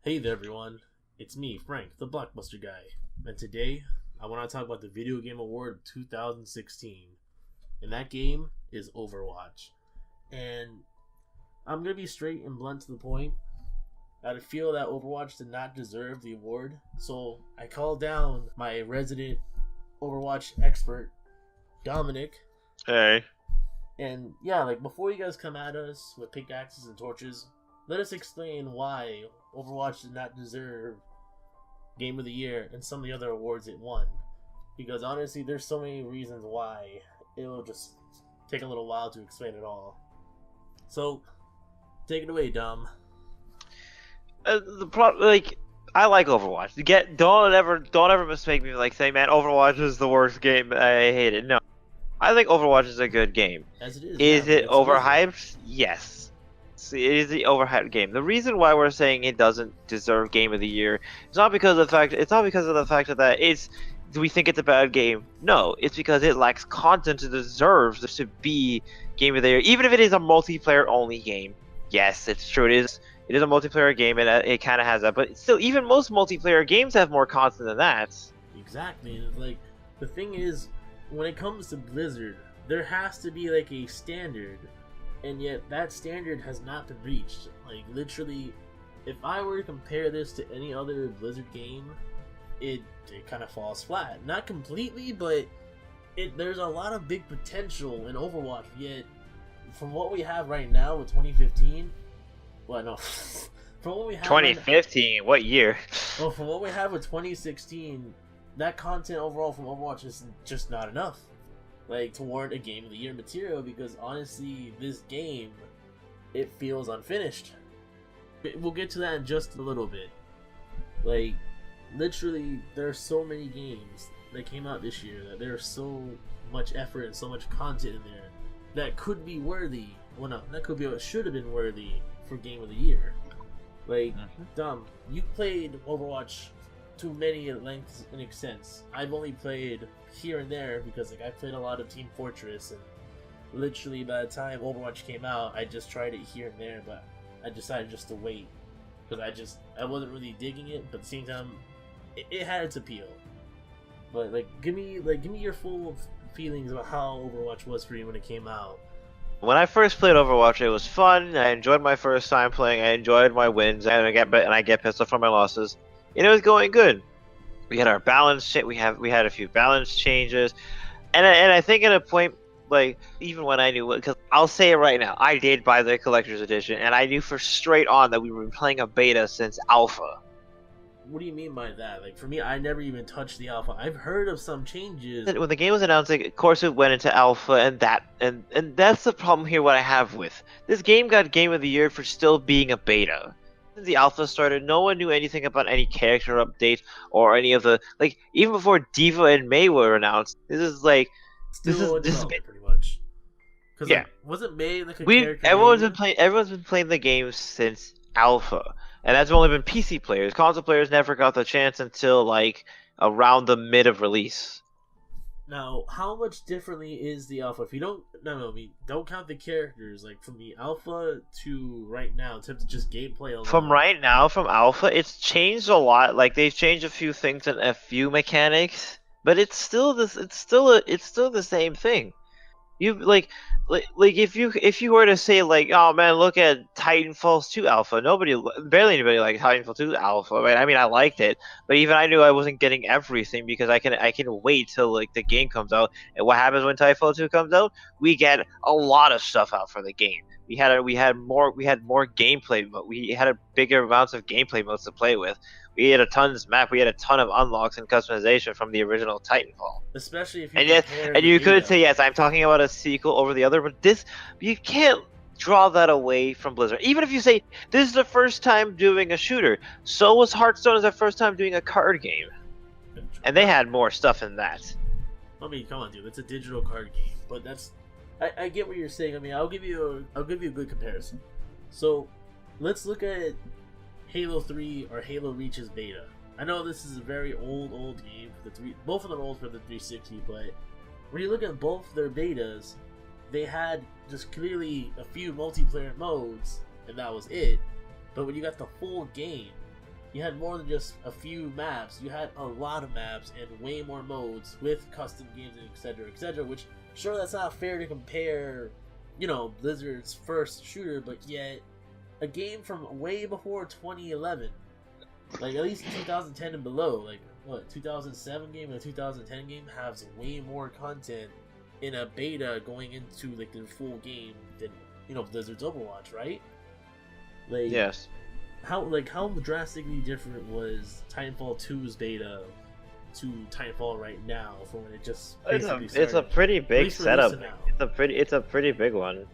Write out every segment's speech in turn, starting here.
Hey there everyone, it's me, Frank, the Blockbuster Guy, and today I want to talk about the Video Game Award of 2016, and that game is Overwatch. And I'm going to be straight and blunt to the point. I feel that Overwatch did not deserve the award, so I called down my resident Overwatch expert, Dominic. Hey. And yeah, before you guys come at us with pickaxes and torches, let us explain why Overwatch did not deserve Game of the Year and some of the other awards it won. Because honestly, there's so many reasons why. It'll just take a little while to explain it all. So, take it away, Dom. I like Overwatch. Don't ever mistake me saying, man, Overwatch is the worst game. I hate it. No, I think Overwatch is a good game. As it is. Is it overhyped? Yes. It is the overhyped game. The reason why we're saying it doesn't deserve Game of the Year is not because of the fact. It's not because of the fact that do we think it's a bad game? No, it's because it lacks content that deserves to be Game of the Year, even if it is a multiplayer only game. Yes, it's true. It is a multiplayer game, and it kind of has that. But still, even most multiplayer games have more content than that. Exactly. The thing is, when it comes to Blizzard, there has to be a standard. And yet, that standard has not been reached. Literally, if I were to compare this to any other Blizzard game, it kind of falls flat. Not completely, but there's a lot of big potential in Overwatch. Yet, from what we have right now with 2015, well, no, from what we have 2015, what year? Well, from what we have with 2016, that content overall from Overwatch is just not enough. To warrant a Game of the Year material, because honestly, this game, it feels unfinished. We'll get to that in just a little bit. Literally, there are so many games that came out this year that there's so much effort and so much content in there that could be worthy. Well, no, that could be what should have been worthy for Game of the Year. Dom, you played Overwatch to many lengths and extents. I've only played here and there because I played a lot of Team Fortress, and literally by the time Overwatch came out, I just tried it here and there, but I decided just to wait because I wasn't really digging it, but at the same time, it had its appeal. But give me your full feelings about how Overwatch was for you when it came out. When I first played Overwatch, it was fun. I enjoyed my first time playing. I enjoyed my wins, and I get pissed off for my losses. And it was going good. We had our balance. We had a few balance changes, and I think at a point, even when I knew, because I'll say it right now, I did buy the collector's edition, and I knew for straight on that we were playing a beta since alpha. What do you mean by that? For me, I never even touched the alpha. I've heard of some changes. When the game was announced, of course it went into alpha, and that's the problem here. What I have with this game got Game of the Year for still being a beta. Since the alpha started, no one knew anything about any character update or any of the even before Diva and May were announced. This is pretty much. Yeah, wasn't May a character? Everyone's been playing the game since alpha, and that's only been PC players. Console players never got the chance until around the mid of release. Now, how much differently is the alpha? If you don't count the characters, from the alpha to right now, in terms of just gameplay alone. From right now, from alpha, it's changed a lot. They've changed a few things and a few mechanics, but it's still the same thing. If you were to say oh man, look at Titanfall 2 alpha, barely anybody liked Titanfall 2 alpha. Right? I mean, I liked it, but even I knew I wasn't getting everything because I can wait till the game comes out. And what happens when Titanfall 2 comes out? We get a lot of stuff out for the game. We had more gameplay, but we had a bigger amounts of gameplay modes to play with. We had a ton of unlocks and customization from the original Titanfall. Especially if you could say, yes, I'm talking about a sequel over the other, but you can't draw that away from Blizzard. Even if you say this is the first time doing a shooter, so was Hearthstone as the first time doing a card game, and they had more stuff in that. I mean, come on, dude, it's a digital card game, but I get what you're saying. I mean, I'll give you a good comparison. So, let's look at Halo 3 or Halo Reach's beta. I know this is a very old game for both of them old for the 360, but when you look at both their betas, they had just clearly a few multiplayer modes, and that was it. But when you got the full game, You had more than just a few maps. You had a lot of maps and way more modes with custom games and etc. Which, sure, that's not fair to compare, you know, Blizzard's first shooter, but yet a game from way before 2011, like at least 2010 and below, like what 2007 game and 2010 game has way more content in a beta going into like the full game than, you know, Blizzard's Overwatch, right? Like, yes. How drastically different was Titanfall 2's beta to Titanfall right now from when it just it's a pretty big setup. It's a pretty big one.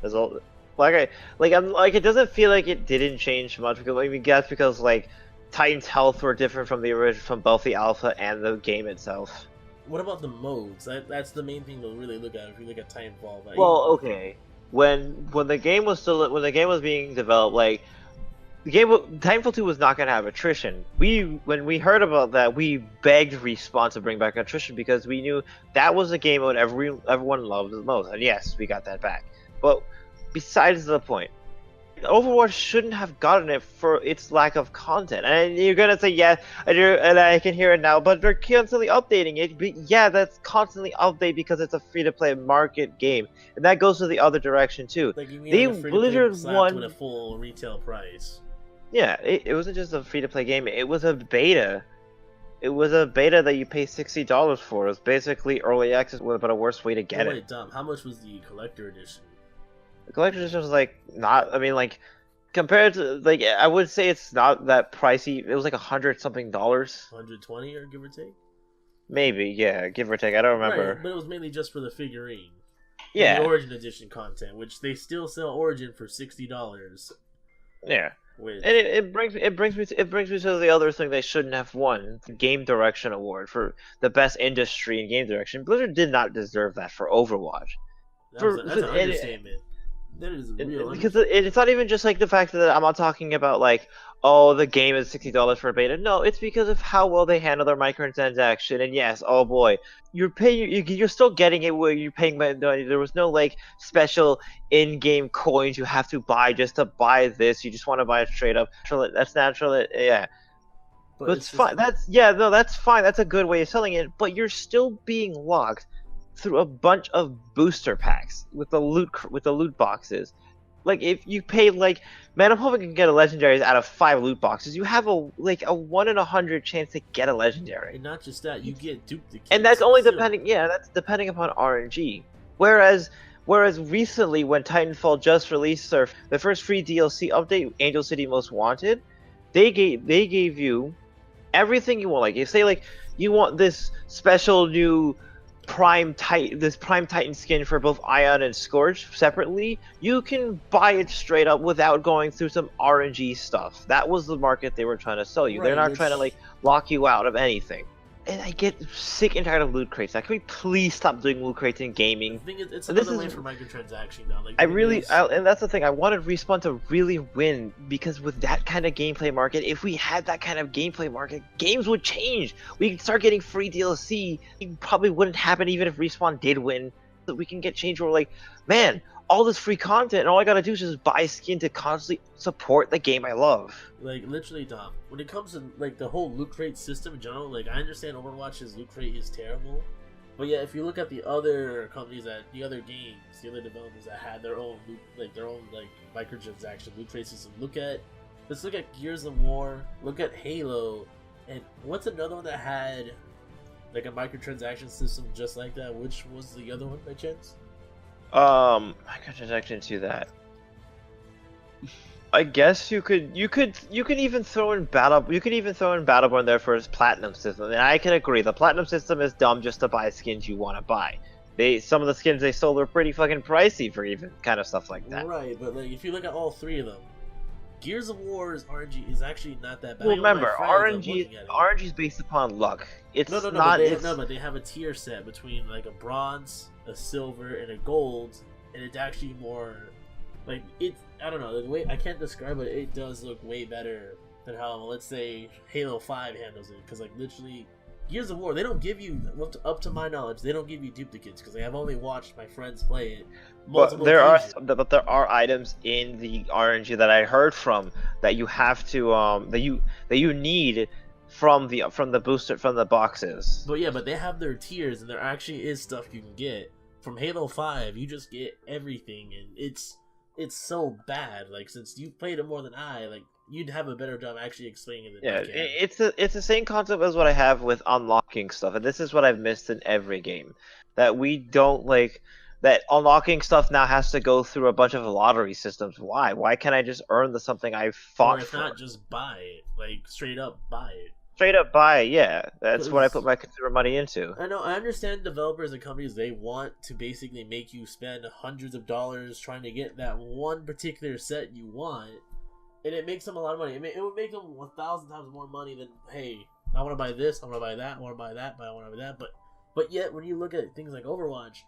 There's all it doesn't feel like it didn't change much because I mean that's because like Titan's health were different from the original, from both the alpha and the game itself. What about the modes? That's the main thing to really look at if you look at Titanfall. Like, well, okay, when the game was being developed, like Titanfall 2 was not going to have attrition. When we heard about that, we begged Respawn to bring back attrition because we knew that was the game mode everyone loved the most. And yes, we got that back. But besides the point, Overwatch shouldn't have gotten it for its lack of content. And you're gonna say, yeah, and I can hear it now, but they're constantly updating it. But yeah, that's constantly update because it's a free-to-play market game, and that goes to the other direction too. Like you mean Blizzard won with a full retail price. Yeah, it wasn't just a free-to-play game. It was a beta. It was a beta that you pay $60 for. It was basically early access, but a worse way to get it. Wait, Dom, how much was the collector edition? The collector edition was like not. I mean, like compared to like I would say it's not that pricey. It was like $100-something. 120 or give or take. Maybe, yeah, give or take. I don't remember. Right, but it was mainly just for the figurine. Yeah. And the Origin edition content, which they still sell Origin for $60. Yeah. And it brings me to the other thing they shouldn't have won, the Game Direction Award for the best industry in game direction. Blizzard did not deserve that for Overwatch. That's an understatement. That is real. Because it's not even just like the fact that I'm not talking about like, oh, the game is $60 for a beta. No, it's because of how well they handle their microtransaction. And yes, oh boy, you're still getting it where you're paying money. There was no like special in-game coins you have to buy just to buy this. You just want to buy it straight up. That's natural. Yeah. But it's fine. That's fine. That's a good way of selling it. But you're still being locked through a bunch of booster packs with the loot boxes. Like if you pay like, man, I'm hoping you can get a legendary out of 5 loot boxes. You have a 1 in 100 chance to get a legendary. And not just that, you get duplicates. And that's only depending. Yeah, that's depending upon RNG. Whereas recently when Titanfall just released the first free DLC update, Angel City Most Wanted, they gave you everything you want. Like if say like you want this special new Prime Titan skin for both Ion and Scourge separately, you can buy it straight up without going through some RNG stuff. That was the market they were trying to sell you. Right, they're not trying to like lock you out of anything. And I get sick and tired of loot crates. Now, can we please stop doing loot crates in gaming? I think it's another way for microtransaction now. Like, and that's the thing. I wanted Respawn to really win because with that kind of gameplay market, if we had that kind of gameplay market, games would change. We could start getting free DLC. It probably wouldn't happen even if Respawn did win. So we can get change where like, man, all this free content, and all I gotta do is just buy skin to constantly support the game I love. Like, literally, Dom, when it comes to, like, the whole loot crate system in general, like, I understand Overwatch's loot crate is terrible, but yeah, if you look at the other companies, the other games, the other developers that had their own microtransaction loot crate system, let's look at Gears of War, look at Halo, and what's another one that had, like, a microtransaction system just like that? Which was the other one, by chance? Microtransaction to that. I guess you could even throw in Battleborn there for its platinum system, and I can agree the platinum system is dumb just to buy skins you want to buy. Some of the skins they sold were pretty fucking pricey for even kind of stuff like that. Right, but like if you look at all three of them, Gears of War's RNG is actually not that bad. Well, remember, RNG is based upon luck. It's no, but they have a tier set between like a bronze, a silver, and a gold, and it's actually more like I don't know, the way I can't describe it. It does look way better than how, let's say, Halo 5 handles it, because like literally Gears of War, they don't give you, up to my knowledge, they don't give you duplicates because I've only watched my friends play it multiple occasions. But there are items in the RNG that I heard from that you have to that you need from the booster from the boxes. But yeah, but they have their tiers, and there actually is stuff you can get from Halo 5. You just get everything, and it's so bad. Like, since you played it more than I, like, you'd have a better job actually explaining it than I can. It's the same concept as what I have with unlocking stuff, and this is what I've missed in every game. That we don't like that unlocking stuff now has to go through a bunch of lottery systems. Why? Why can't I just earn the something I fought or if for? not, just buy it. Like, straight up buy it. Straight up buy, yeah. That's what I put my consumer money into. I know, I understand developers and companies, they want to basically make you spend hundreds of dollars trying to get that one particular set you want, and it makes them a lot of money. It would make them 1,000 times more money than, hey, I want to buy this, I want to buy that, I want to buy that, but I want to buy that. But yet, when you look at things like Overwatch,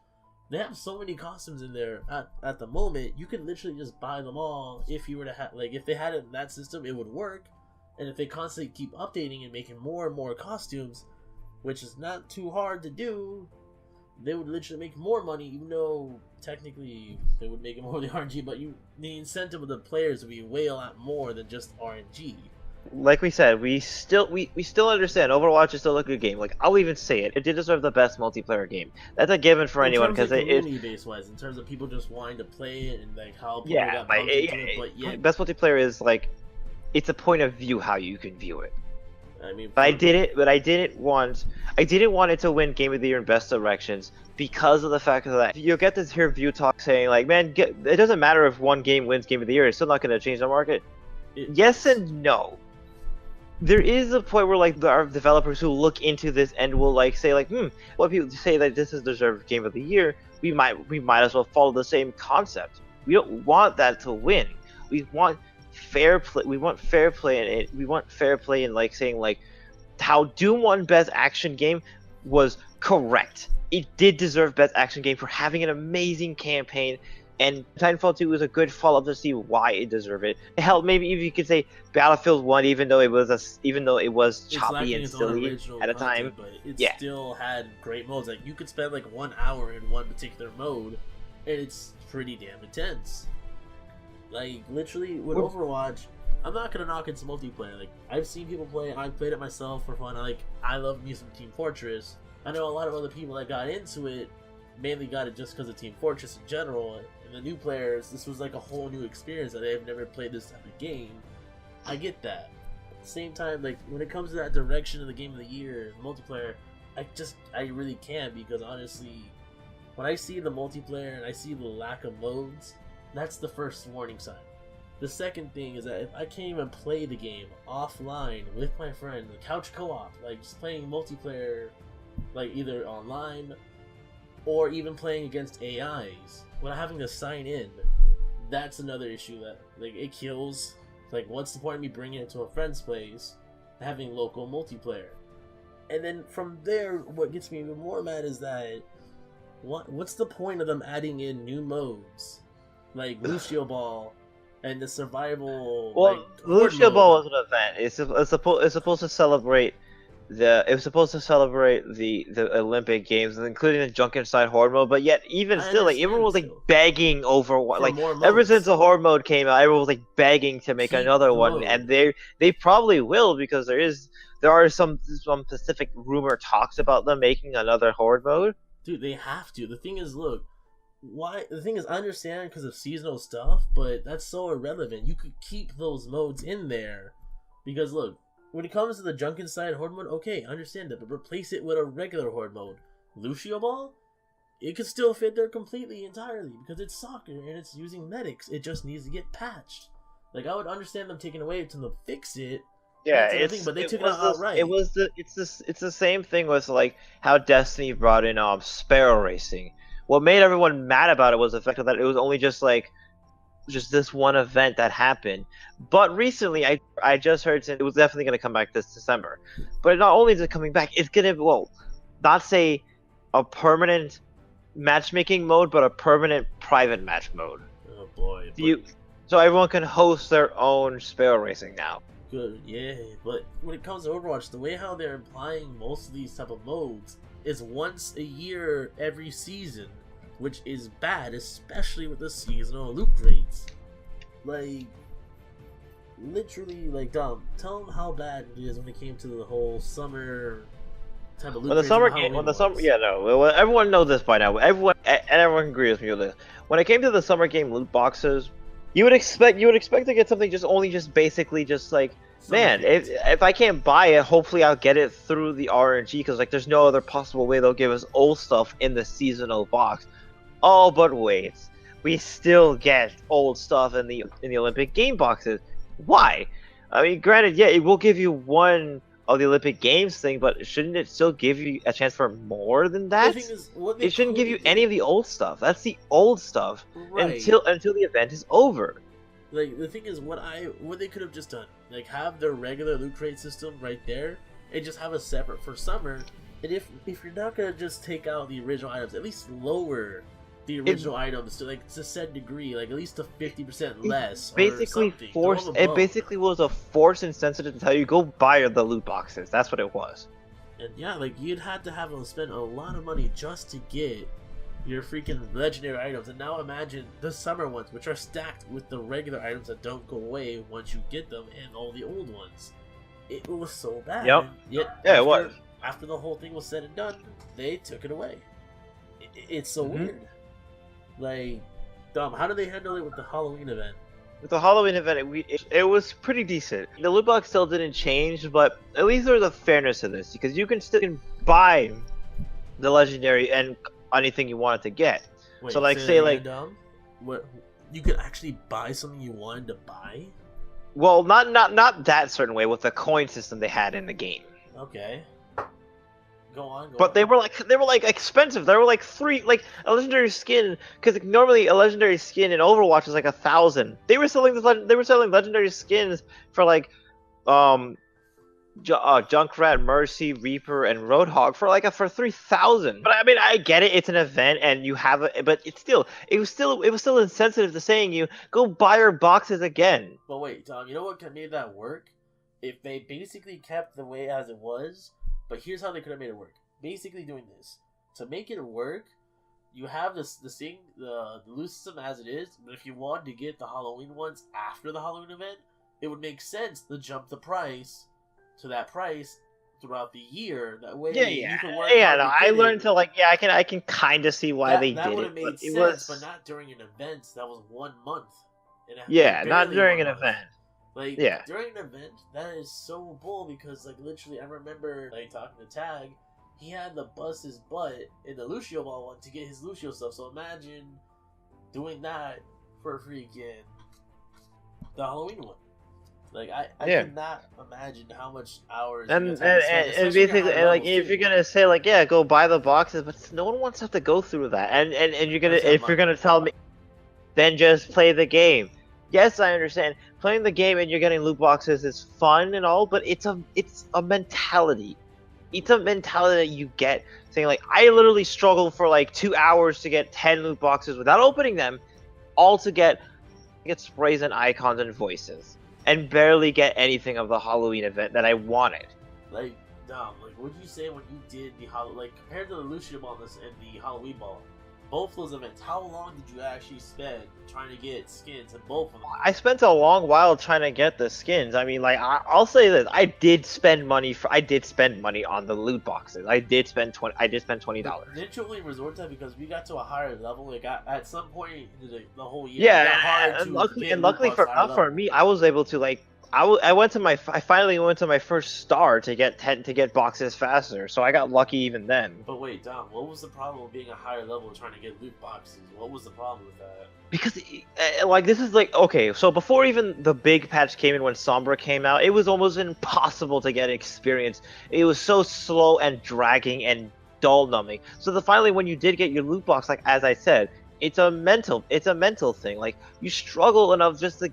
they have so many costumes in there at the moment, you can literally just buy them all if you were to have, like, if they had it in that system, it would work. And if they constantly keep updating and making more and more costumes, which is not too hard to do, they would literally make more money, even though technically they would make it more of the RNG, but the incentive of the players would be way a lot more than just RNG. Like we said, we still understand Overwatch is still a good game. Like, I'll even say it did deserve the best multiplayer game. That's a given for anyone because it is community wise, in terms of people just wanting to play it and like how people yeah, got bumped into it, but yeah, best multiplayer is like it's a point of view how you can view it. I mean, but I didn't want it to win Game of the Year in Best Directions because of the fact that you'll get this here view talk saying like, man, it doesn't matter if one game wins Game of the Year, it's still not going to change the market. Yes and no. There is a point where like there are developers who look into this and will like say like, what people say that this is deserved Game of the Year, we might as well follow the same concept. We don't want that to win. We want fair play. We want fair play in it. We want fair play in like saying like how Doom won Best Action Game was correct. It did deserve Best Action Game for having an amazing campaign, and Titanfall 2 was a good follow-up to see why it deserved it. Hell, maybe if you could say Battlefield 1, even though it was choppy and silly at a time, but it still had great modes. Like, you could spend like 1 hour in one particular mode, and it's pretty damn intense. Like, literally, with Overwatch, I'm not gonna knock into multiplayer. Like, I've seen people play, and I've played it myself for fun. I love me some Team Fortress. I know a lot of other people that got into it mainly got it just because of Team Fortress in general. And the new players, this was like a whole new experience that they've never played this type of game. I get that. At the same time, like, when it comes to that direction of the Game of the Year, multiplayer, I really can't, because honestly, when I see the multiplayer and I see the lack of modes, that's the first warning sign. The second thing is that if I can't even play the game offline with my friend, the couch co-op, like just playing multiplayer, like either online or even playing against AIs, without having to sign in, that's another issue that, like, it kills. Like, what's the point of me bringing it to a friend's place, having local multiplayer? And then from there, what gets me even more mad is that, what's the point of them adding in new modes? Like Lucio Ball and the survival. Well, like, Lucio Ball was an event. It's supposed to celebrate the Olympic Games, including the Junk Inside Horde mode. But yet, even still, like everyone was like begging over like ever since the Horde mode came out, everyone was like begging to make another one, and they probably will, because there are some specific rumor talks about them making another Horde mode. Dude, they have to. The thing is, look. I understand because of seasonal stuff, but that's so irrelevant. You could keep those modes in there, because look, when it comes to the Junk Inside Horde mode, okay, I understand that, but replace it with a regular Horde mode. Lucio Ball, it could still fit there completely, entirely, because it's soccer and it's using medics. It just needs to get patched. Like, I would understand them taking away to them fix it. Yeah, but they took it outright. It's the same thing with like how Destiny brought in Sparrow Racing. What made everyone mad about it was the fact that it was only just this one event that happened. But recently, I just heard it was definitely going to come back this December. But not only is it coming back, it's going to, not say a permanent matchmaking mode, but a permanent private match mode. Oh boy. So everyone can host their own Sparrow Racing now. good, yeah. But when it comes to Overwatch, the way how they're implying most of these type of modes is once a year every season, which is bad, especially with the seasonal loot rates. Like, literally, like, Dom, tell them how bad it is when it came to the whole summer type of loot rates. Well, everyone knows this by now. Everyone agrees with me with this. When it came to the summer game loot boxes, you would expect to get something basically like, man, if I can't buy it, hopefully I'll get it through the RNG, because like there's no other possible way they'll give us old stuff in the seasonal box. Oh, but wait, we still get old stuff in the Olympic game boxes. Why? I mean, granted, yeah, it will give you one of the Olympic Games thing, but shouldn't it still give you a chance for more than that? It shouldn't give you any of the old stuff. That's the old stuff, right, until the event is over. Like, the thing is, what they could have just done, like, have their regular loot crate system right there, and just have a separate for summer. And if you're not gonna just take out the original items, at least lower the original items to, like, a set degree, like at least to 50% less. Basically forced. It basically was a force incentive to tell you go buy the loot boxes. That's what it was. And yeah, like, you'd have to have them spend a lot of money just to get your freaking legendary items. And now imagine the summer ones, which are stacked with the regular items that don't go away once you get them, and all the old ones. It was so bad. Yep. It was. After the whole thing was said and done, they took it away. It's so weird. Like, Dom, how did they handle it with the Halloween event? With the Halloween event, it was pretty decent. The loot box still didn't change, but at least there was a fairness to this, because you can still buy the legendary and anything you wanted to get. Wait, so like, say like, Dom? What, you could actually buy something you wanted to buy? Well, not that certain way, with the coin system they had in the game. Okay. Go on. But they were like expensive. They were like a legendary skin, because normally a legendary skin in Overwatch is like 1,000. They were selling legendary skins for like Junkrat, Mercy, Reaper, and Roadhog for 3,000. But I mean, I get it. It's an event, and you have it. But it was still insensitive to saying you go buy your boxes again. But wait, Tom, you know what made that work? If they basically kept the way as it was. But here's how they could have made it work. Basically doing this. To make it work, you have the loot system as it is, but if you wanted to get the Halloween ones after the Halloween event, it would make sense to jump the price to that price throughout the year. That way you can work I learned to I can kind of see why they did it. That would have made sense, but not during an event. That was 1 month. Not during an event. Like, during an event, that is so bull, because, like, literally, I remember, like, talking to Tag, he had to bust his butt in the Lucio Ball one to get his Lucio stuff, so imagine doing that for freaking the Halloween one. Like, I cannot imagine how much hours and basically, like, if you're gonna say, like, yeah, go buy the boxes, but no one wants to have to go through that, and you're gonna, if you're gonna tell me, then just play the game. Yes, I understand. Playing the game and you're getting loot boxes is fun and all, but it's a mentality. It's a mentality that you get, saying like, I literally struggled for like 2 hours to get 10 loot boxes without opening them, all to get sprays and icons and voices, and barely get anything of the Halloween event that I wanted. Like, Dom, like, what did you say when you did the compared to the Lucio Ball and the Halloween Ball? Both those events, how long did you actually spend trying to get skins in both of them? I spent a long while trying to get the skins. I mean, like, I'll say this: I did spend money on the loot boxes. I did spend $20. Didn't you only resort to that because we got to a higher level? Like, at some point the whole year, yeah, and luckily for me, I was able to, like, I finally went to my first star to get boxes faster, so I got lucky even then. But wait, Dom, what was the problem with being a higher level trying to get loot boxes? What was the problem with that? Because, like, this is like, okay, so before even the big patch came in when Sombra came out, it was almost impossible to get experience. It was so slow and dragging and dull numbing. So finally when you did get your loot box, like, as I said, it's a mental thing. Like, you struggle enough just to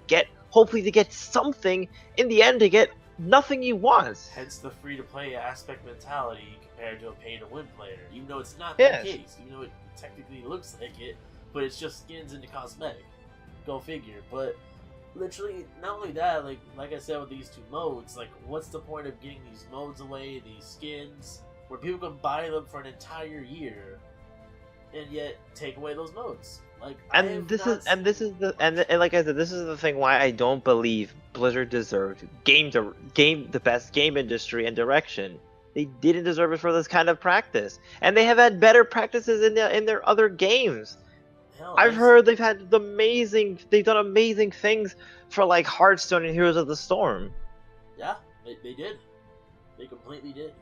hopefully to get something, in the end to get nothing you want. Hence the free-to-play aspect mentality compared to a pay-to-win player. Even though it's not the case. Even though it technically looks like it, but it's just skins into cosmetic. Go figure. But literally, not only that, like I said with these two modes, like, what's the point of getting these modes away, these skins, where people can buy them for an entire year, and yet take away those modes? Like, and like I said, this is the thing why I don't believe Blizzard deserved the best game industry and direction. They didn't deserve it for this kind of practice, and they have had better practices in their other games. Hell, I've heard they've done amazing things for like Hearthstone and Heroes of the Storm. Yeah, they did. They completely did.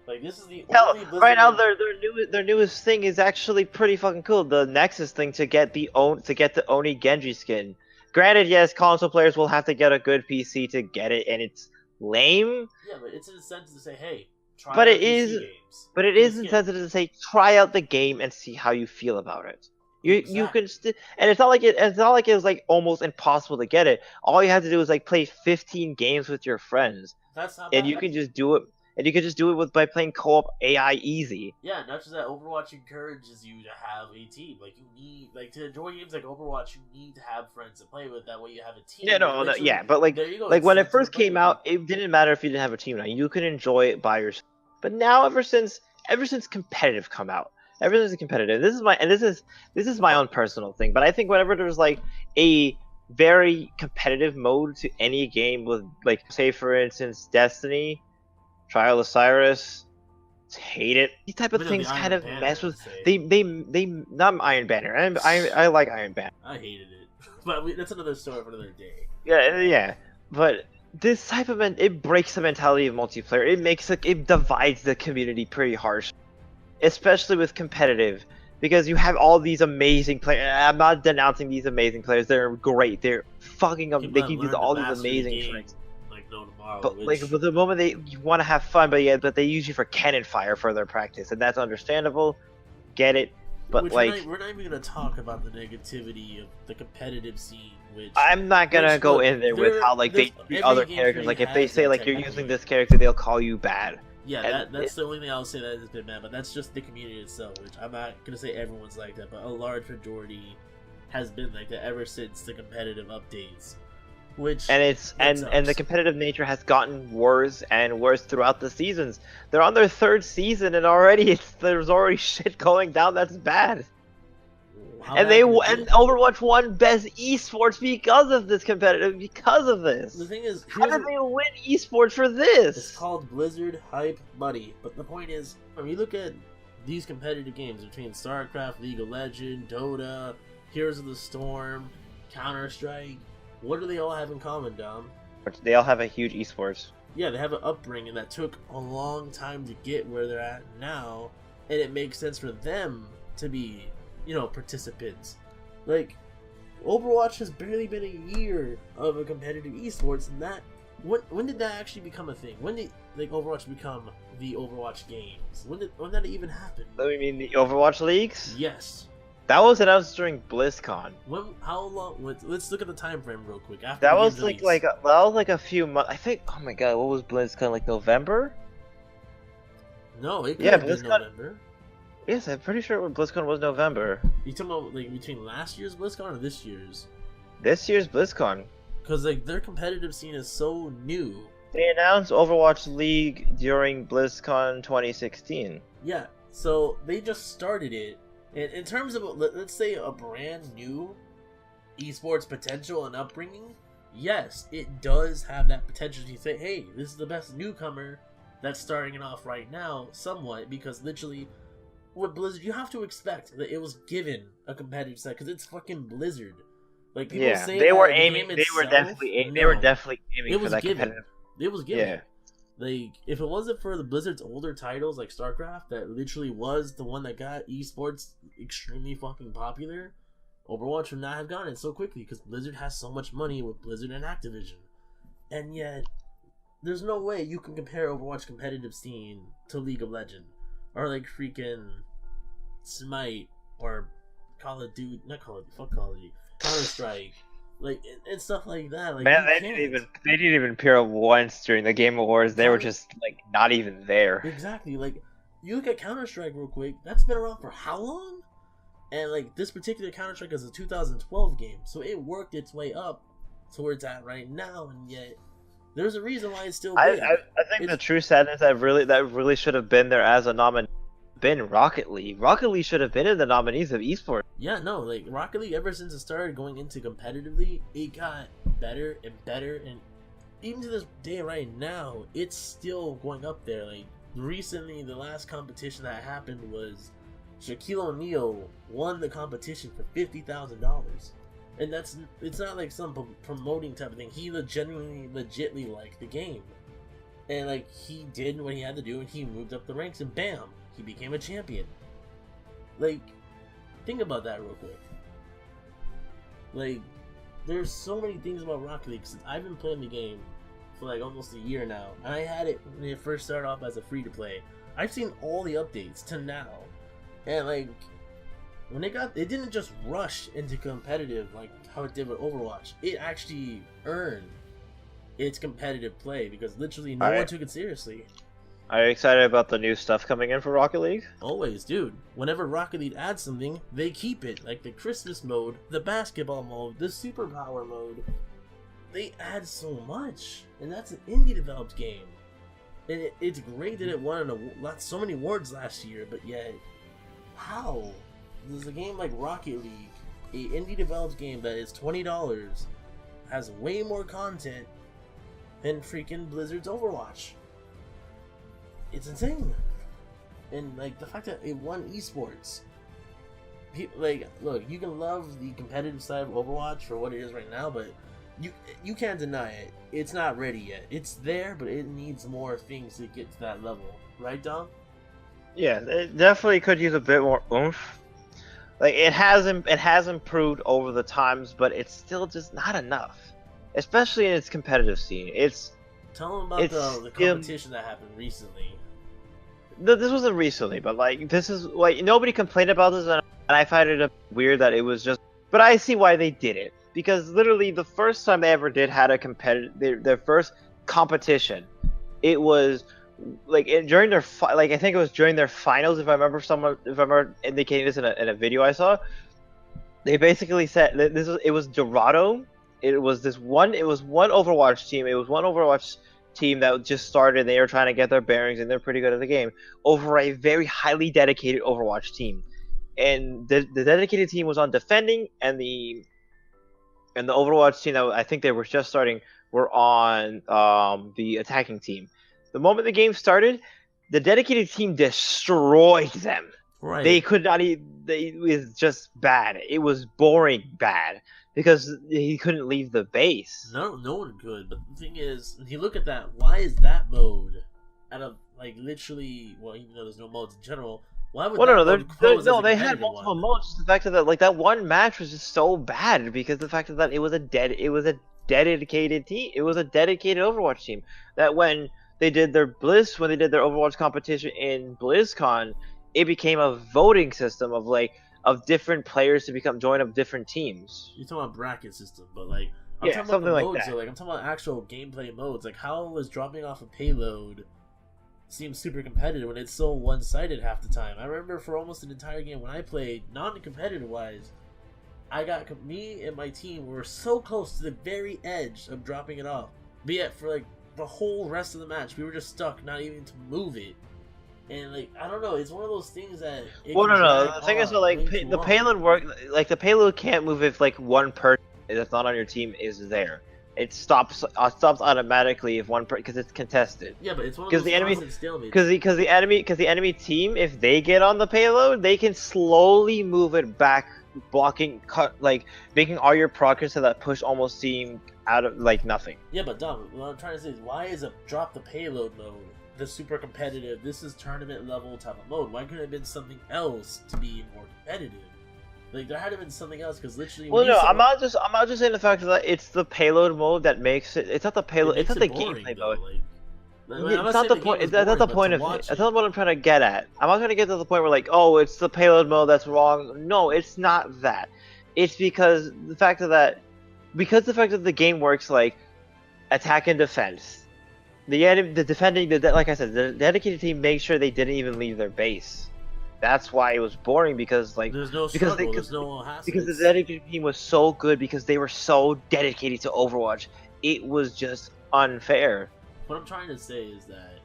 Like, this is the Hell, only Blizzard right now game... their newest thing is actually pretty fucking cool. The Nexus thing to get the Oni Genji skin. Granted, yes, console players will have to get a good PC to get it, and it's lame. Yeah, but it's an incentive to say, hey, try But out it PC is, games. but it is incentive to say try out the game and see how you feel about it. You can and it's not like it was like almost impossible to get it. All you have to do is like play 15 games with your friends, That's not bad. and you can just do it. And you can just do it by playing co-op AI easy. Yeah, not just that. Overwatch encourages you to have a team. Like, you need, like, to enjoy games like Overwatch, you need to have friends to play with. That way, you have a team. Yeah, no, yeah, but like, there you go. like when it It's first to play came with. out, it didn't matter if you didn't have a team. Now you could enjoy it by yourself. But now, ever since competitive come out, this is my own personal thing. But I think whenever there's like a very competitive mode to any game with, like, say for instance, Destiny, Trial of Cyrus, hate it. These type of things kind of mess with. They not Iron Banner. I like Iron Banner. I hated it, but that's another story for another day. Yeah. But this type of it breaks the mentality of multiplayer. It divides the community pretty harsh, especially with competitive, because you have all these amazing players. I'm not denouncing these amazing players. They're great. They're fucking up. They can do all these amazing tricks. Tomorrow, but with the moment you want to have fun, but they use you for cannon fire for their practice, and that's understandable. Get it, but we're not even gonna talk about the negativity of the competitive scene. Which I'm not gonna go in there with how like they treat other characters. Like if they say like you're using this character, they'll call you bad. Yeah, that's the only thing I'll say that has been bad. But that's just the community itself, which I'm not gonna say everyone's like that, but a large majority has been like that ever since the competitive updates. And the competitive nature has gotten worse and worse throughout the seasons. They're on their third season, and already there's already shit going down that's bad. And Overwatch won best esports because of this because of this. The thing is, how did they win esports for this? It's called Blizzard Hype Buddy. But the point is, when you look at these competitive games between StarCraft, League of Legends, Dota, Heroes of the Storm, Counter-Strike, what do they all have in common, Dom? They all have a huge esports. Yeah, they have an upbringing that took a long time to get where they're at now, and it makes sense for them to be, participants. Like, Overwatch has barely been a year of a competitive esports, and that when did that actually become a thing? When did Overwatch become the Overwatch games? When did that even happen? You mean the Overwatch leagues? Yes. That was announced during BlizzCon. How long? Let's look at the time frame real quick. After that was like a few months. I think. Oh my god, what was BlizzCon, like November? No, it could have been November. Yes, I'm pretty sure BlizzCon was November. You talking about like between last year's BlizzCon or this year's? This year's BlizzCon. Because their competitive scene is so new. They announced Overwatch League during BlizzCon 2016. Yeah, so they just started it. And in terms of, let's say, a brand new esports potential and upbringing, yes, it does have that potential to say, hey, this is the best newcomer that's starting it off right now, somewhat, because literally, with Blizzard, you have to expect that it was given a competitive set, because it's fucking Blizzard. Like, people say they that were the aiming. game They itself, were definitely aiming for that competitive. It was given. Yeah. Like, if it wasn't for the Blizzard's older titles like StarCraft, that literally was the one that got esports extremely fucking popular, Overwatch would not have gotten it so quickly because Blizzard has so much money with Blizzard and Activision. And yet, there's no way you can compare Overwatch competitive scene to League of Legends or like freaking Smite or Call of Duty, Counter-Strike. Like, and stuff like that. Like, man, they didn't even appear once during the Game Awards. They were just like not even there. Exactly. Like, you look at Counter-Strike real quick. That's been around for how long? And like this particular Counter-Strike is a 2012 game, so it worked its way up to where it's at right now, and yet there's a reason why it's still I big. think the true sadness that really should have been there as a nominee been Rocket League. Rocket League should have been in the nominees of esports. Yeah, no, like Rocket League, ever since it started going into competitively, it got better and better, and even to this day right now, it's still going up there. Like recently, the last competition that happened was Shaquille O'Neal won the competition for $50,000, and it's not like some promoting type of thing. He legitly liked the game, and like he did what he had to do, and he moved up the ranks, and bam, he became a champion. Like, think about that real quick. Like, there's so many things about Rocket League since I've been playing the game for like almost a year now, and I had it when it first started off as a free to play. I've seen all the updates to now, and like when it didn't just rush into competitive like how it did with Overwatch. It actually earned its competitive play because literally no one took it seriously. Are you excited about the new stuff coming in for Rocket League? Always, dude. Whenever Rocket League adds something, they keep it. Like the Christmas mode, the basketball mode, the superpower mode. They add so much, and that's an indie developed game. And it's great that it won so many awards last year, but yet, how does a game like Rocket League, a indie developed game that is $20, has way more content than freaking Blizzard's Overwatch? It's insane. And like the fact that it won esports, people, like, look, you can love the competitive side of Overwatch for what it is right now, but you can't deny it. It's not ready yet. It's there, but it needs more things to get to that level, right, Dom? Yeah, it definitely could use a bit more oomph. Like it has improved over the times, but it's still just not enough, especially in its competitive scene. Tell them about the competition that happened recently. This wasn't recently, but like this is like nobody complained about this, and I find it weird that it was just. But I see why they did it, because literally the first time they ever did had a their first competition, it was like during their I think it was during their finals, if I remember indicating this in a video I saw. They basically said that it was Dorado. It was one Overwatch team. It was one Overwatch team that just started. They were trying to get their bearings, and they're pretty good at the game, over a very highly dedicated Overwatch team. And the dedicated team was on defending, and the Overwatch team that I think they were just starting were on the attacking team. The moment the game started, the dedicated team destroyed them. Right. They could not even. It was just bad. It was boring bad. Because he couldn't leave the base. No one could. But the thing is, when you look at that, why is that mode out of like literally? Well, even though there's no modes in general, why would they had multiple modes. The fact that like that one match was just so bad because the fact that it was a dedicated team. It was a dedicated Overwatch team. That when they did their Overwatch competition in BlizzCon, it became a voting system of different players to join up different teams. You're talking about bracket system, but like I'm talking about the modes, like that. I'm talking about actual gameplay modes. Like how was dropping off a payload seems super competitive when it's so one-sided half the time. I remember for almost an entire game when I played, non-competitive wise, me and my team were so close to the very edge of dropping it off. But yet for like the whole rest of the match, we were just stuck, not even to move it. And like I don't know, it's one of those things that. The thing is, like the payload work. Like the payload can't move if like one person that's not on your team is there. It stops automatically if one because it's contested. Yeah, but it's one of those because the enemy team, if they get on the payload, they can slowly move it back, making all your progress to that push almost seem out of like nothing. Yeah, but Dom, what I'm trying to say is, why is a drop the payload mode the super competitive? This is tournament level type of mode. Why couldn't it have been something else to be more competitive? Like there had to have been something else because literally. Well, no, I'm not just saying the fact that it's the payload mode that makes it. It's not the payload. It's not the gameplay mode. It's not the point. That's not the point of it. That's not what I'm trying to get at. I'm not trying to get to the point where like, oh, it's the payload mode that's wrong. No, it's not that. It's because the fact that the game works like attack and defense. Like I said, the dedicated team made sure they didn't even leave their base. that's why it was boring because like There's no because struggle. There's no hassle. because the dedicated team was so good because they were so dedicated to Overwatch. It was just unfair. What I'm trying to say is that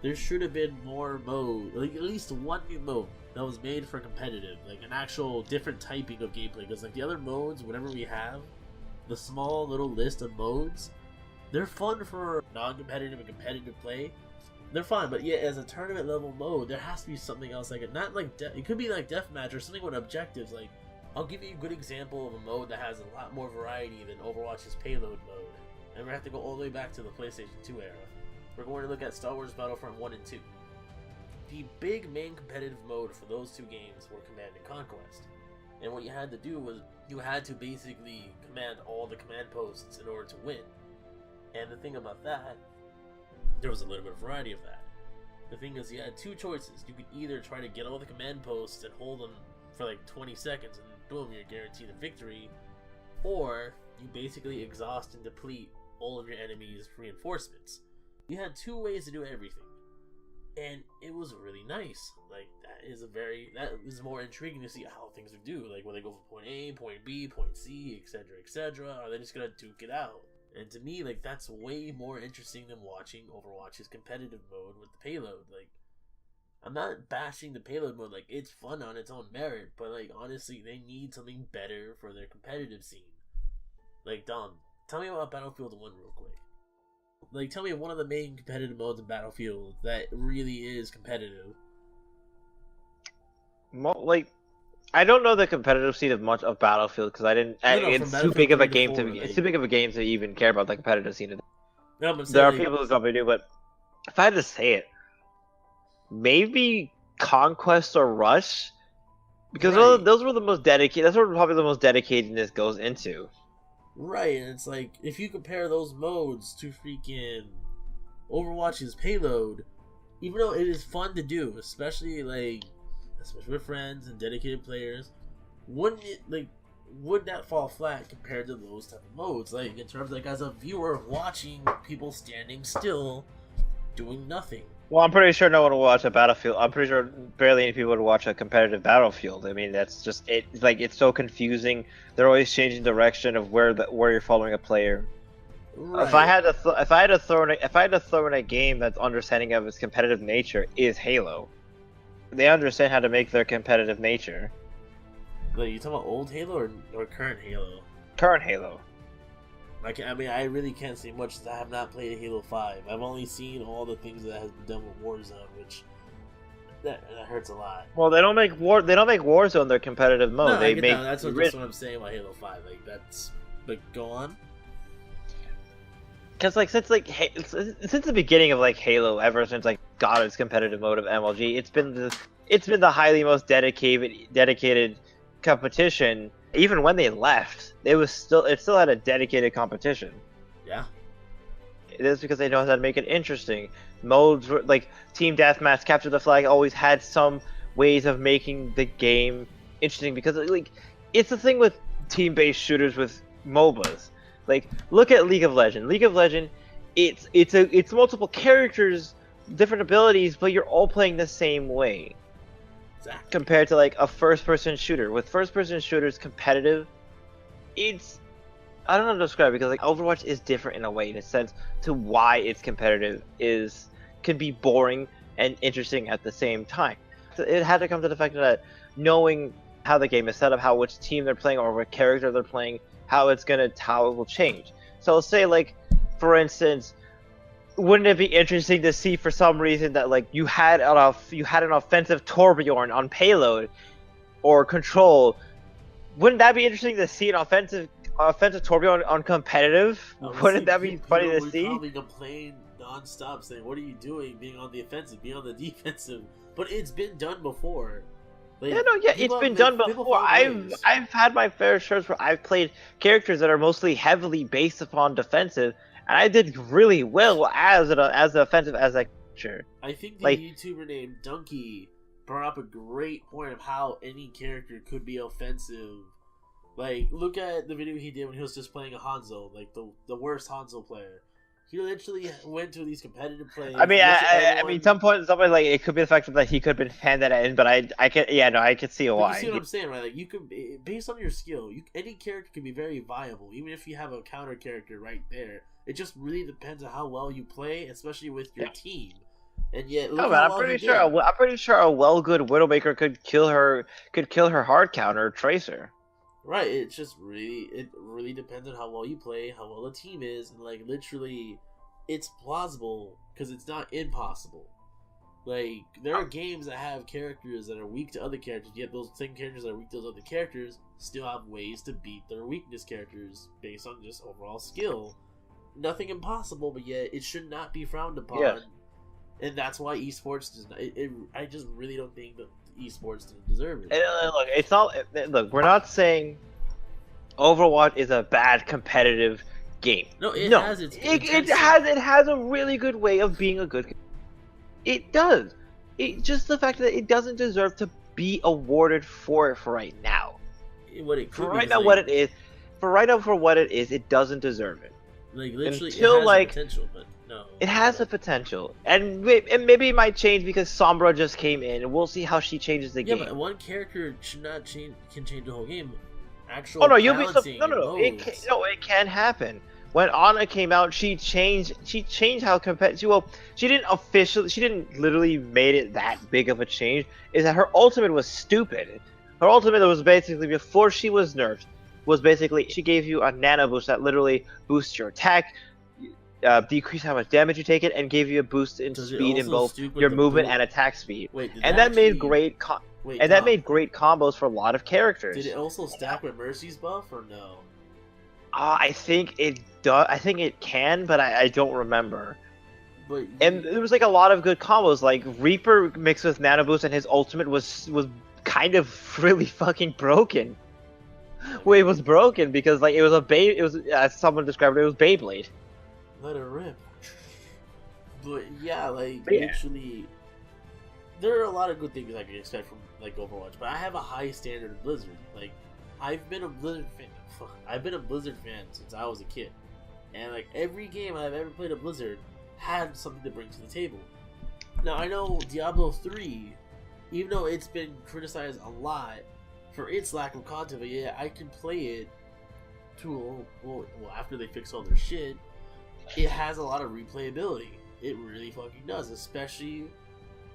there should have been more mode, like at least one new mode that was made for competitive, like an actual different typing of gameplay. Because like the other modes, whatever we have, the small little list of modes, they're fun for non-competitive and competitive play. They're fun, but yeah, as a tournament level mode, there has to be something else like it. Not like it could be like deathmatch or something with objectives. Like I'll give you a good example of a mode that has a lot more variety than Overwatch's payload mode, and we have to go all the way back to the PlayStation 2 era. We're going to look at Star Wars Battlefront 1 and 2. The big main competitive mode for those two games were Command and Conquest, and what you had to do was you had to basically command all the command posts in order to win. And the thing about that, there was a little bit of variety of that. The thing is, you had two choices. You could either try to get all the command posts and hold them for like 20 seconds and boom, you're guaranteed a victory, or you basically exhaust and deplete all of your enemies' reinforcements. You had two ways to do everything, and it was really nice. Like that is more intriguing to see how things would do. Like will they go from point A, point B, point C, etc., etc. Are they just gonna duke it out? And to me, like, that's way more interesting than watching Overwatch's competitive mode with the payload. Like, I'm not bashing the payload mode, like, it's fun on its own merit, but, like, honestly, they need something better for their competitive scene. Like, Dom, tell me about Battlefield 1 real quick. Like, tell me one of the main competitive modes in Battlefield that really is competitive. Like, I don't know the competitive scene of much of Battlefield because I didn't. It's too big of a game to. It's too big of a game to even care about the competitive scene. No, there are people who probably do, but if I had to say it, maybe Conquest or Rush, because those were the most dedicated. That's where probably the most dedicatedness goes into. Right, and it's like if you compare those modes to freaking Overwatch's payload, even though it is fun to do, especially with friends and dedicated players, would that fall flat compared to those type of modes? Like in terms as a viewer watching people standing still, doing nothing. Well, I'm pretty sure no one will watch a Battlefield. I'm pretty sure barely any people would watch a competitive Battlefield. I mean, that's just it. Like it's so confusing. They're always changing direction of where you're following a player. Right. If I had to throw in a game that's understanding of its competitive nature is Halo. They understand how to make their competitive nature. Like, you talking about old Halo or current Halo? Current Halo. I really can't say much because I have not played Halo 5. I've only seen all the things that has been done with Warzone, which that hurts a lot. Well, they don't make Warzone their competitive mode. No, that's what I'm saying about Halo 5. But go on. Because since the beginning of Halo, ever since got its competitive mode of MLG, it's been the highly most dedicated competition. Even when they left, it still had a dedicated competition. Yeah. It is because they know how to make it interesting. Modes like Team Deathmatch, Capture the Flag always had some ways of making the game interesting because it's the thing with team-based shooters with MOBAs. Look at League of Legends. League of Legends, it's multiple characters, different abilities, but you're all playing the same way. Exactly. Compared to a first-person shooter. With first-person shooters competitive, I don't know how to describe it because Overwatch is different in a way, in a sense, to why it's competitive can be boring and interesting at the same time. So it had to come to the fact that knowing how the game is set up, which team they're playing or what character they're playing, how it will change. So say for instance, wouldn't it be interesting to see for some reason that you had an offensive Torbjorn on payload or control? Wouldn't that be interesting to see an offensive Torbjorn on competitive? Wouldn't that be funny to see? Probably complain non-stop saying, "What are you doing? Being on the offensive, being on the defensive." But it's been done before. It's been done before. I've had my fair shares where I've played characters that are mostly heavily based upon defensive, and I did really well as offensive as a character. I think the YouTuber named Donkey brought up a great point of how any character could be offensive. Look at the video he did when he was just playing a Hanzo, the worst Hanzo player. He literally went to these competitive plays. I mean, some point, like it could be the fact that he could have been handed in, but I can, yeah, no, I can see why. You see what I'm saying, right? Like you could, based on your skill, any character can be very viable, even if you have a counter character right there. It just really depends on how well you play, especially with your team. And yet, I'm pretty sure a good Widowmaker could kill her hard counter Tracer. Right, it really depends on how well you play, how well the team is, and like literally, it's plausible because it's not impossible. Like there are games that have characters that are weak to other characters, yet those same characters that are weak to those other characters still have ways to beat their weakness characters based on just overall skill. Nothing impossible, but yet it should not be frowned upon. Yeah. And that's why esports does not. I just really don't think that esports didn't deserve it. Look, it's not. Look, we're not saying Overwatch is a bad competitive game. No, it has its. It has a really good way of being a good. It does. Just the fact that it doesn't deserve to be awarded for it for right now. What it could for right now, like, what it is. For right now, for what it is, it doesn't deserve it. Like literally, until, it has like, potential, but no. It has the potential, and maybe it might change because Sombra just came in, and we'll see how she changes the game. Yeah, but one character should not change. Can change the whole game. Actual. Oh no, you'll be no. It can happen. When Ana came out, she changed how competitive. Well, she didn't literally made it that big of a change. Is that her ultimate was stupid. Her ultimate was basically, before she was nerfed, was basically she gave you a nano boost that literally boosts your attack, decrease how much damage you take it, and gave you a boost in speed in both your movement and attack speed. Wait, and that made great that made great combos for a lot of characters. Did it also stack with Mercy's buff or no? I think it does. I think it can, but I don't remember. And there was like a lot of good combos, like Reaper mixed with Nano Boost, and his ultimate was kind of really fucking broken. Well, it was broken because like it was as someone described it was Beyblade. Let it rip. But yeah, like actually, there are a lot of good things I can expect from like Overwatch, but I have a high standard of Blizzard. Like I've been a Blizzard fan since I was a kid, and like every game I've ever played of Blizzard had something to bring to the table. Now I know Diablo 3, even though it's been criticized a lot for its lack of content, but yeah, I can play it after they fix all their shit. It has a lot of replayability. It really fucking does, especially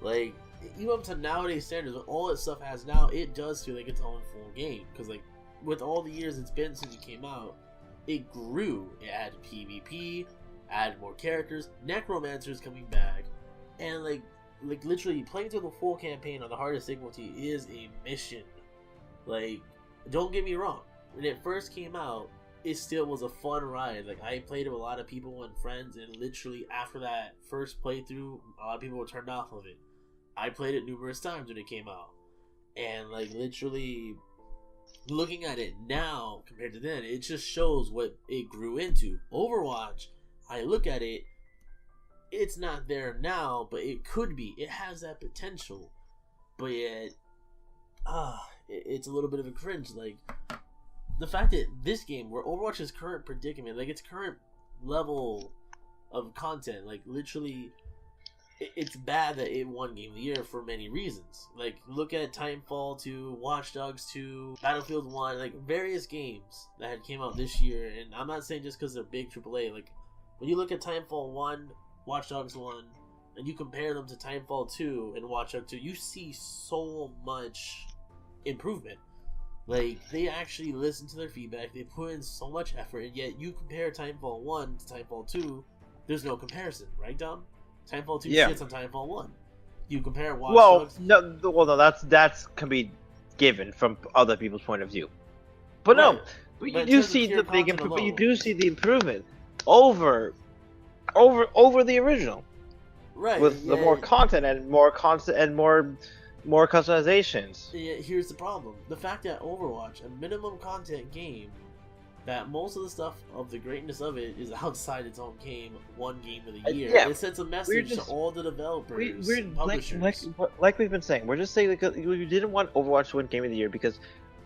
like even up to nowadays standards. With all that stuff has now, it does feel like its own full game. Because like with all the years it's been since it came out, it grew. It added PvP, added more characters, Necromancer's coming back, and like literally playing through the full campaign on the hardest difficulty is a mission. Like, don't get me wrong, when it first came out, it still was a fun ride. Like, I played it with a lot of people and friends, and literally after that first playthrough, a lot of people were turned off of it. I played it numerous times when it came out, and like literally looking at it now compared to then, it just shows what it grew into. Overwatch, I look at it, it's not there now, but it could be. It has that potential, but yet it's a little bit of a cringe. Like the fact that this game, where Overwatch's current predicament, like its current level of content, like literally, it's bad that it won Game of the Year for many reasons. Like look at Titanfall 2, Watch Dogs 2, Battlefield 1, like various games that had came out this year. And I'm not saying just because they're big AAA. Like when you look at Titanfall 1, Watch Dogs 1, and you compare them to Titanfall 2 and Watch Dogs 2, you see so much improvement. Like, they actually listen to their feedback, they put in so much effort, and yet you compare Titanfall 1 to Titanfall 2, there's no comparison, right, Dom? Titanfall 2 sits on Titanfall 1. You compare Watch Dogs... No, that's can be given from other people's point of view. But right. No, but you do see the big improvement. You do see the improvement over the original, right? With the more content and more customizations. Yeah, here's the problem: the fact that Overwatch, a minimum content game, that most of the stuff of the greatness of it is outside its own game, one game of the year. It sends a message to all the developers, and publishers. Like we've been saying, we're just saying we didn't want Overwatch to win Game of the Year because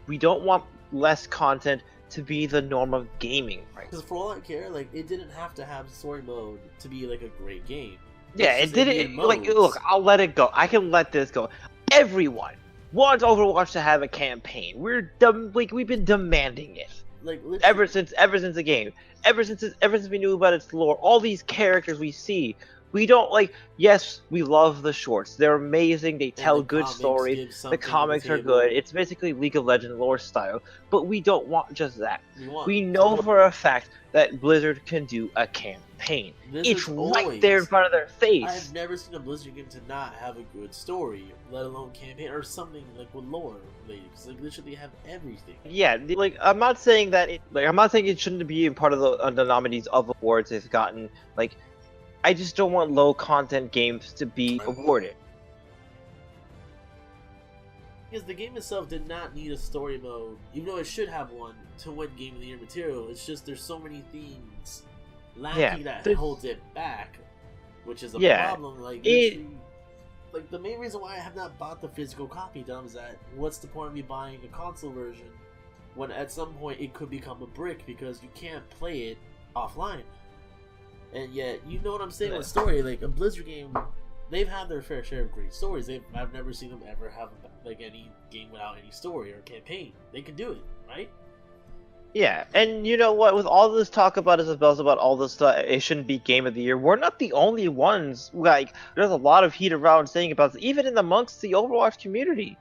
we don't want less content to be the norm of gaming, right? Because for all I care, like, it didn't have to have story mode to be like a great game. Yeah, it didn't. Like, look, I'll let it go. I can let this go. Everyone wants Overwatch to have a campaign. We've been demanding it. Like ever since the game, ever since we knew about its lore, all these characters we see, we don't like. Yes, we love the shorts; they're amazing. They tell good stories. The comics are good. It's basically League of Legends lore style, but we don't want just that. We know for a fact that Blizzard can do a campaign. It's right there in front of their face. I've never seen a Blizzard game to not have a good story, let alone campaign or something like with lore related. Because like literally have everything. Yeah, like I'm not saying that I'm not saying it shouldn't be part of the nominees of awards it's gotten. Like, I just don't want low content games to be awarded. Because the game itself did not need a story mode, even though it should have one, to win Game of the Year material. It's just there's so many things lacking that holds it back, which is a problem. Like, like the main reason why I have not bought the physical copy, Dom, is that what's the point of me buying a console version when at some point it could become a brick because you can't play it offline? And yet, you know what I'm saying with story, like a Blizzard game, they've had their fair share of great stories. I've never seen them ever have like any game without any story or campaign. They can do it, right? Yeah, and you know what? With all this talk about Isabel's about all this stuff, it shouldn't be Game of the Year. We're not the only ones. Like, there's a lot of heat around saying about this, even in amongst the Overwatch community.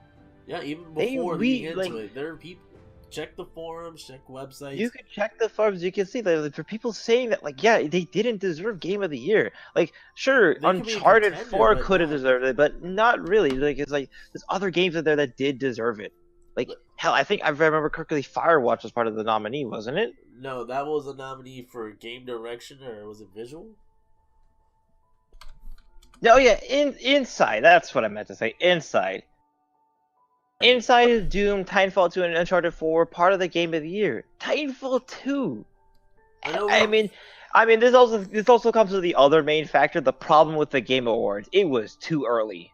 Yeah, even before leading into it, there are people. Check the forums, check websites. You can check the forums. You can see that for people saying that, like, yeah, they didn't deserve Game of the Year. Like, sure, Uncharted 4 could have deserved it, but not really. Like, it's like there's other games out there that did deserve it. Like, hell, I think I remember correctly, Firewatch was part of the nominee, wasn't it? No, that was a nominee for game direction, or was it visual? No, yeah, Inside. That's what I meant to say. Inside. Inside is Doom, Titanfall 2, and Uncharted 4 were part of the Game of the Year. Titanfall 2. I mean, this also comes to the other main factor, the problem with the Game Awards. It was too early.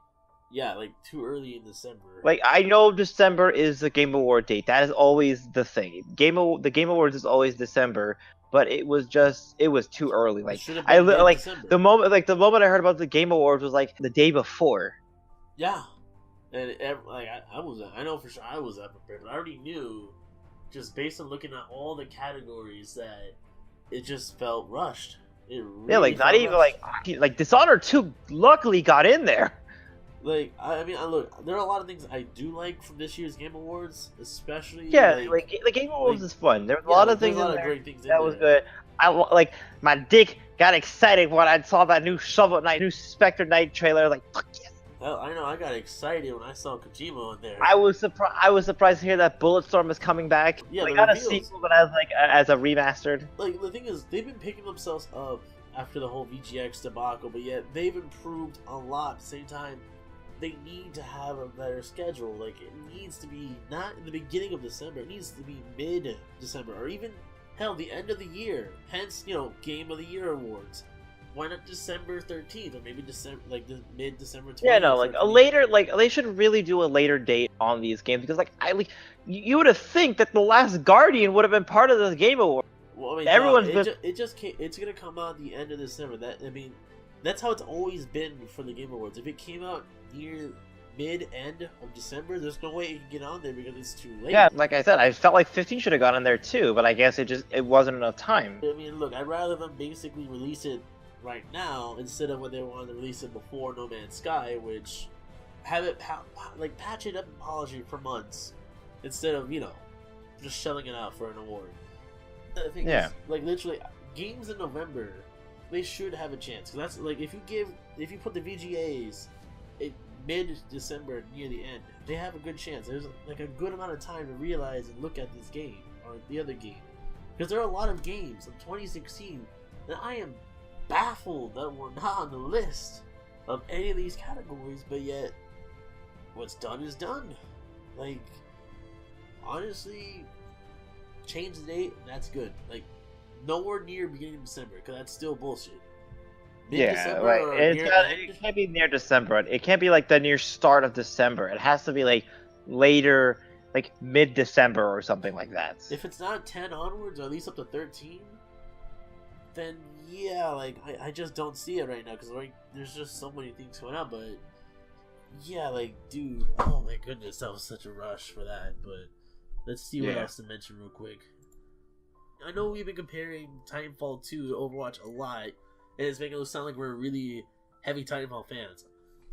Yeah, like too early in December. Like, I know December is the Game Award date. That is always the thing. The Game Awards is always December, but it was too early. Like, the moment I heard about the Game Awards was like the day before. Yeah. And like I know for sure I was that prepared, but I already knew, just based on looking at all the categories, that it just felt rushed. It really like not even rushed. like Dishonored 2 luckily got in there. Like I mean, look, there are a lot of things I do like from this year's Game Awards, especially. Yeah, like the Game Awards is fun. There was a lot of things in there. Great things that was good. I my dick got excited when I saw that new Shovel Knight, new Spectre Knight trailer. Like, fuck yes. Hell, I know I got excited when I saw Kojima in there. I was surprised to hear that Bulletstorm is coming back. Yeah, they got a sequel, but as a remastered. Like, the thing is, they've been picking themselves up after the whole VGX debacle, but yet they've improved a lot. At the same time, they need to have a better schedule. Like, it needs to be not in the beginning of December. It needs to be mid-December, or even hell, the end of the year. Hence, Game of the Year awards. Why not December 13th, or maybe December, like the mid-December 20th? Yeah, no, like a later, like they should really do a later date on these games, because you would have think that The Last Guardian would have been part of the Game Award. Well, I mean, it's gonna come out at the end of December. That's how it's always been for the Game Awards. If it came out near mid-end of December, there's no way it can get on there because it's too late. Yeah, like I said, I felt like 15 should have gone in there too, but I guess it wasn't enough time. I mean, look, I'd rather them basically release it right now instead of when they wanted to release it before No Man's Sky, which have it patch it up and polish it for months instead of just shelling it out for an award. The thing is, like, literally games in November, they should have a chance, because that's like if you put the VGAs mid-December near the end, they have a good chance. There's like a good amount of time to realize and look at this game or the other game, because there are a lot of games in 2016 that I am baffled that were not on the list of any of these categories, but yet what's done is done. Like, honestly, change the date, that's good. Like, nowhere near beginning of December, because that's still bullshit. Yeah, right. It can't be near December. It can't be like the near start of December. It has to be like later, like mid-December or something like that. If it's not 10 onwards, or at least up to 13, then yeah, like I just don't see it right now because like there's just so many things going on. But yeah, like dude, oh my goodness, that was such a rush for that. But let's see what else to mention real quick. I know we've been comparing Titanfall 2 to Overwatch a lot, and it's making it sound like we're really heavy Titanfall fans.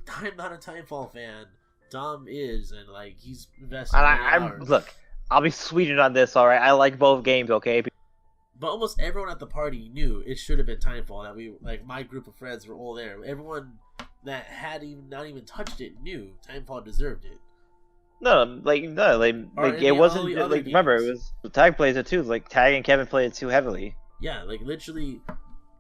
I'm not a Titanfall fan. Dom is, and like he's invested. And look, I'll be sweetened on this. All right, I like both games. Okay. But almost everyone at the party knew it should have been Titanfall. That we like my group of friends were all there. Everyone that had not even touched it knew Titanfall deserved it. Like it wasn't like remember it was Tag plays it too. Like Tag and Kevin played it too heavily. Yeah, like literally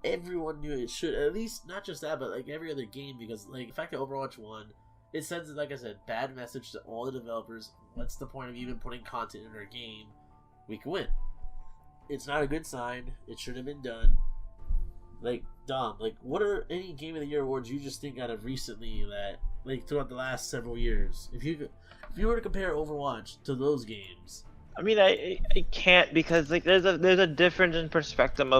everyone knew it should, at least not just that, but like every other game, because like the fact that Overwatch won, it sends, like I said, bad message to all the developers. What's the point of even putting content in our game? We can win. It's not a good sign. It should have been done. Like Dom, like what are any Game of the Year awards you just think out of recently that like throughout the last several years? If you were to compare Overwatch to those games, I mean, I can't, because like there's a difference in perspective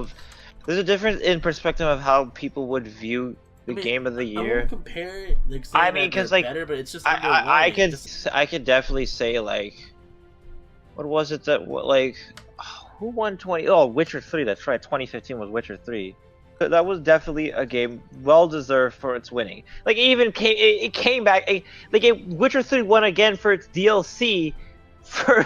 of how people would view the Game of the Year. I won't compare it. Like, I mean, because like better, but it's just I can definitely say like, what was it that like who won 20? Oh, Witcher 3. That's right. 2015 was Witcher 3. That was definitely a game well deserved for its winning. Like it came back. Witcher 3 won again for its DLC for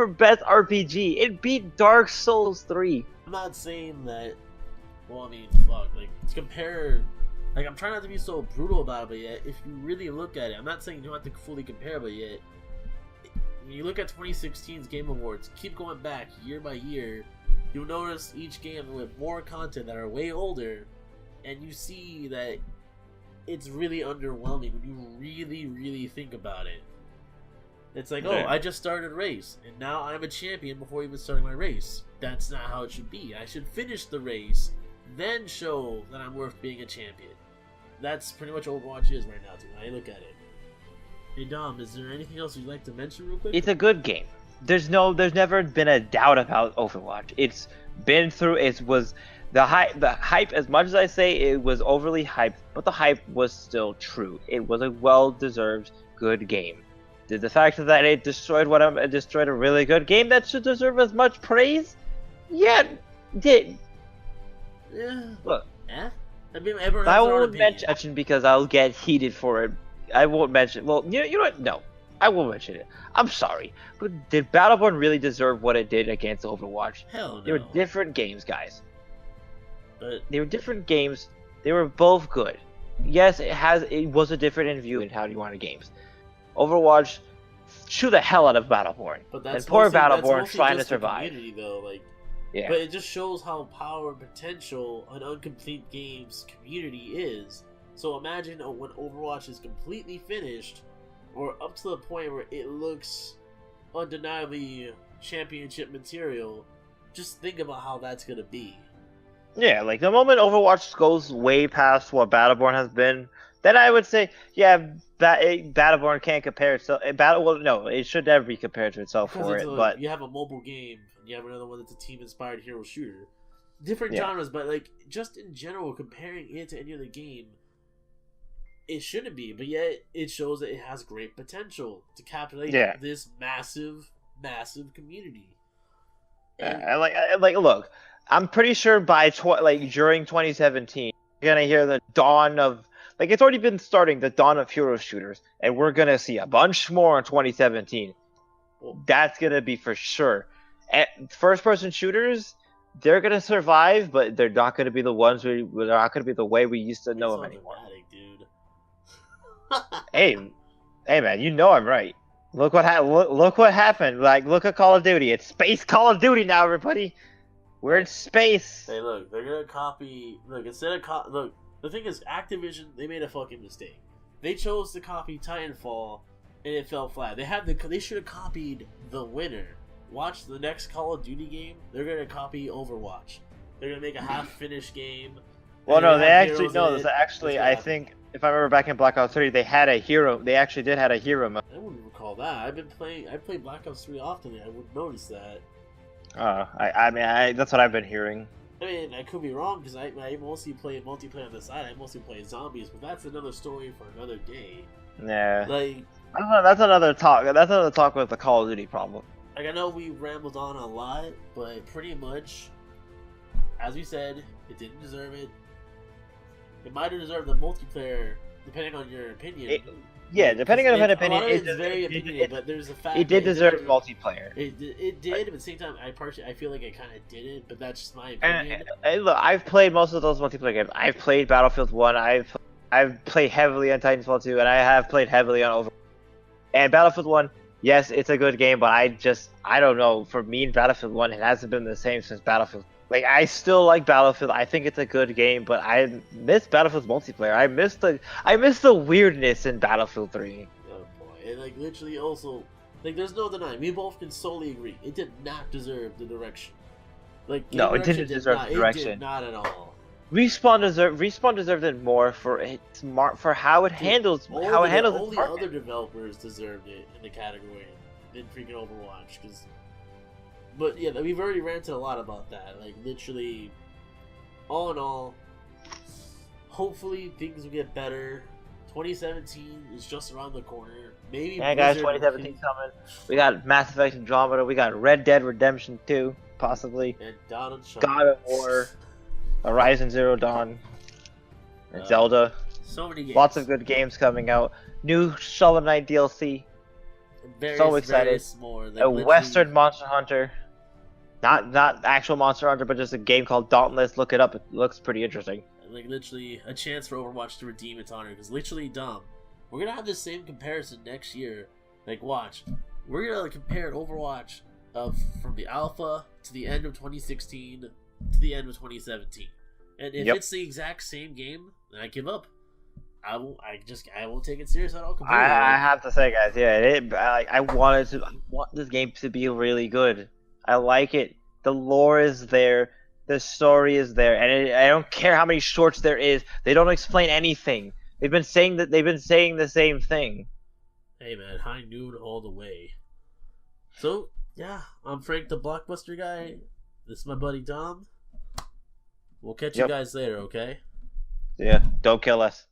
best RPG. It beat Dark Souls 3. I'm not saying that. Well, I mean, fuck. Like to compare. Like I'm trying not to be so brutal about it, but yet if you really look at it, I'm not saying you don't have to fully compare, but yet when you look at 2016's Game Awards, keep going back year by year. You'll notice each game with more content that are way older, and you see that it's really underwhelming when you really, really think about it. It's like, oh, I just started a race, and now I'm a champion before even starting my race. That's not how it should be. I should finish the race, then show that I'm worth being a champion. That's pretty much what Overwatch is right now, too, when I look at it. Hey Dom, is there anything else you'd like to mention real quick? It's a good game. There's never been a doubt about Overwatch. It's been through. It was the hype. As much as I say it was overly hyped, but the hype was still true. It was a well-deserved good game. Did the fact that it destroyed a really good game that should deserve as much praise? Yeah, did. Yeah. Look. Yeah. I mean, everyone I won't mention because I'll get heated for it. I won't mention. Well, you know what? No. I will mention it. I'm sorry, but did Battleborn really deserve what it did against Overwatch? Hell no. They were different games, guys. But they were different games. They were both good. Yes, it was a different in view in how you wanted games. Overwatch chew the hell out of Battleborn. But that's and poor mostly, Battleborn trying to survive. Community, though, like, yeah. But it just shows how power and potential an Uncomplete Games community is. So imagine when Overwatch is completely finished, or up to the point where it looks undeniably championship material, just think about how that's gonna be. Yeah, like the moment Overwatch goes way past what Battleborn has been, then I would say, yeah, Battleborn can't compare itself. It should never be compared to itself for it. But you have a mobile game, and you have another one that's a team-inspired hero shooter. Different genres, but like just in general, comparing it to any other game, it shouldn't be, but yet it shows that it has great potential to captivate this massive, massive community. And look, I'm pretty sure by during 2017, you're gonna hear the dawn of it's already been starting the dawn of hero shooters, and we're gonna see a bunch more in 2017. Well, that's gonna be for sure. First-person shooters, they're gonna survive, but they're not gonna be the ones they're not gonna be the way we used to know them anymore. Dude. hey man, you know I'm right. Look what happened. Like, look at Call of Duty. It's space Call of Duty now, everybody. We're in space. Hey, look, they're gonna copy. Look, look. The thing is, Activision, they made a fucking mistake. They chose to copy Titanfall, and it fell flat. They should have copied the winner. Watch the next Call of Duty game. They're gonna copy Overwatch. They're gonna make a half-finished game. Well, no, they actually no. Actually, I think if I remember back in Black Ops 3, they had a hero. They actually did had a hero mode. I wouldn't recall that. I play Black Ops 3 often. I would notice that. I mean, that's what I've been hearing. I mean, I could be wrong because I mostly play multiplayer on the side. I mostly play zombies, but that's another story for another day. Yeah. Like that's another talk. That's another talk with the Call of Duty problem. Like I know we rambled on a lot, but pretty much, as we said, it didn't deserve it. It might have deserved the multiplayer, depending on your opinion. Depending on your opinion, a lot of it's very opinionated, but there's a fact. It did deserve multiplayer. It did, but at the same time, I feel like it kind of didn't, but that's just my opinion. And look, I've played most of those multiplayer games. I've played Battlefield 1. I've played heavily on Titanfall 2, and I have played heavily on Overwatch. And Battlefield 1, yes, it's a good game, but I don't know. For me, Battlefield 1, it hasn't been the same since Battlefield. Like, I still like Battlefield. I think it's a good game, but I miss Battlefield's multiplayer. I miss the weirdness in Battlefield 3. Oh boy, and like literally also, like there's no denying. We both can solely agree. It did not deserve the direction. Like no, it didn't deserve the direction. It did not at all. Respawn deserved it more for how it handles All the other developers deserved it in the category than freaking Overwatch. But yeah, we've already ranted a lot about that. Like literally, all in all, hopefully things will get better. 2017 is just around the corner. Maybe guys, 2017 coming. We got Mass Effect Andromeda. We got Red Dead Redemption 2, possibly. And God of War. Horizon Zero Dawn, and Zelda. So many games. Lots of good games coming out. New Shovel Knight DLC. So excited. More, like a Western Monster Hunter. Not actual Monster Hunter, but just a game called Dauntless. Look it up. It looks pretty interesting. Like literally a chance for Overwatch to redeem its honor. Because literally, we're gonna have the same comparison next year. Like, watch. We're gonna compare Overwatch from the alpha to the end of 2016 to the end of 2017. And if it's the exact same game, then I give up. I won't take it serious at all. I have to say, guys, I want this game to be really good. I like it. The lore is there. The story is there, and I don't care how many shorts there is. They don't explain anything. They've been saying the same thing. Hey man, high noon all the way. So yeah, I'm Frank the Blockbuster guy. This is my buddy Dom. We'll catch you guys later, okay? Yeah, don't kill us.